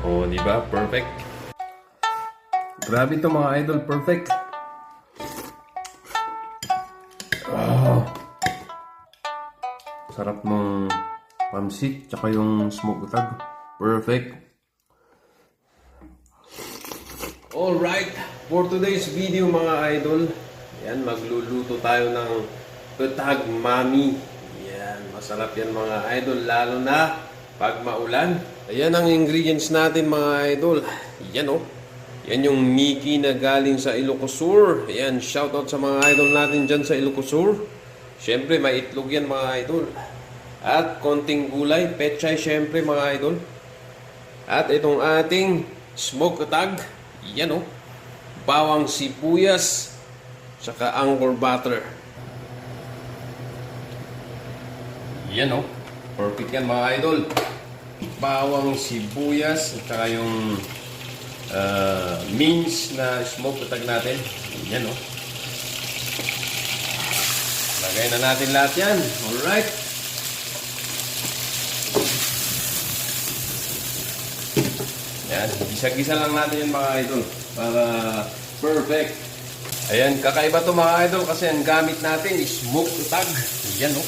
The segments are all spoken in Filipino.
Oh, di ba? Perfect. Grabe to mga idol, perfect. Wow. Sarap ng pansit, tsaka yung smoke utag. Perfect. Alright, for today's video mga idol, yan, magluluto tayo ng utag mami. Yan, masarap yan mga idol, lalo na pag maulan. Ayan ang ingredients natin mga idol. Yan oh. Yan yung Mickey na galing sa Ilocos Sur. Ayan, shoutout sa mga idol natin dyan sa Ilocos Sur. Siyempre, may itlog yan mga idol. At konting gulay, pechay siyempre mga idol. At itong ating smoke utag. Yan o. Bawang sibuyas. Saka angkor butter. Yan o. Perfect yan mga idol. Bawang sibuyas. Saka yung minced na smoke utag natin. Yan o. Lagay na natin lahat yan. Alright. Yan. Gisa-gisa lang natin yan mga idol. Para perfect. Ayan. Kakaiba to mga idol kasi ang gamit natin is smoke utag. Yan o.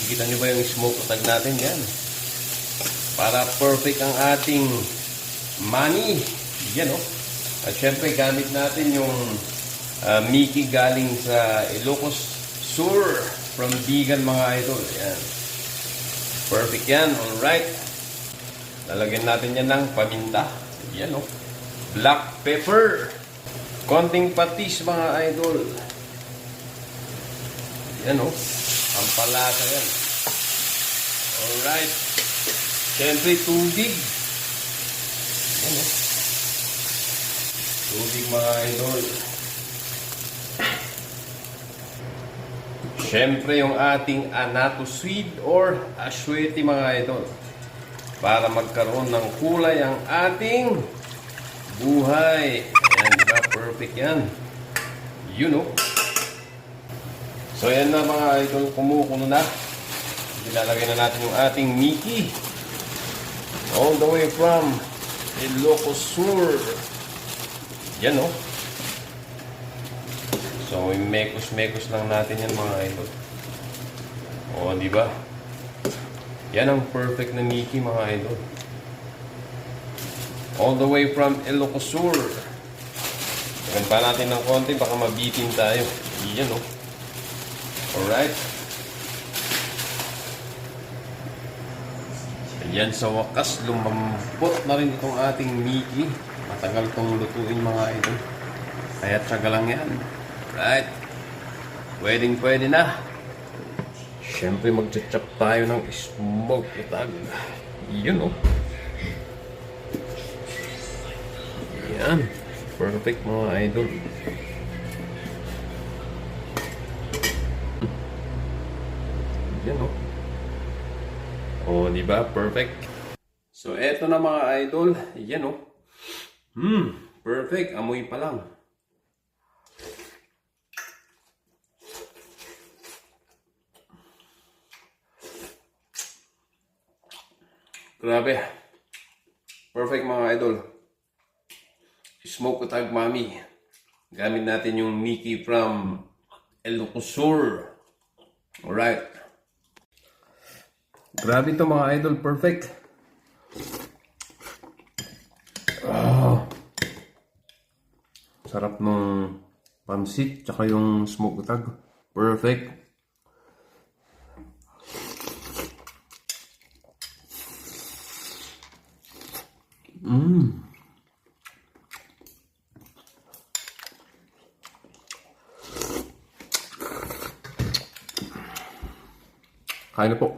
Kita nyo ba yung smoke utag natin? Yan. Para perfect ang ating mani. Yan o. At syempre gamit natin yung Mickey galing sa Ilocos Sur from Bigan mga idol. Yan. Perfect yan. Alright. Lalagyan natin yan ng paminta. Yan o. Black pepper. Konting patis mga idol. Yan o. Ang palasa yan. Alright. Syempre tubig. Yan o. Tubig mga idol. Siyempre yung ating anato seed or aswete mga idol. Para magkaroon ng kulay ang ating buhay. Ayan, diba? Perfect yan. You know. So yan na mga idol, kumukulo na. Ilalagay na natin yung ating Mickey. All the way from Ilocos Sur. Yan o. So, mekos-mekos lang natin yan mga idol. O, di ba? Yan ang perfect na Mickey mga idol. All the way from Ilocos Sur. Tagan pa natin ng konti, baka mabitin tayo. Yan o. Alright. Ayan, sa wakas, lumambot na rin itong ating Mickey. Matagal itong lutuin mga idol. Kaya tsaga lang yan. Right. Pwede na. Siyempre magcha-chop tayo ng smoke utag. Yun o. Yan. Perfect mga idol. Yan o. O, diba? Perfect. So, eto na mga idol. Yan o. Perfect. Amoy pa lang. Grabe. Perfect mga idol. Smoke utag mami. Gamit natin yung Mickey from Ilocos Sur. Alright. Grabe to mga idol. Perfect. Oh. Sarap ng pansit tsaka yung smoke utag. Perfect. Kain na po.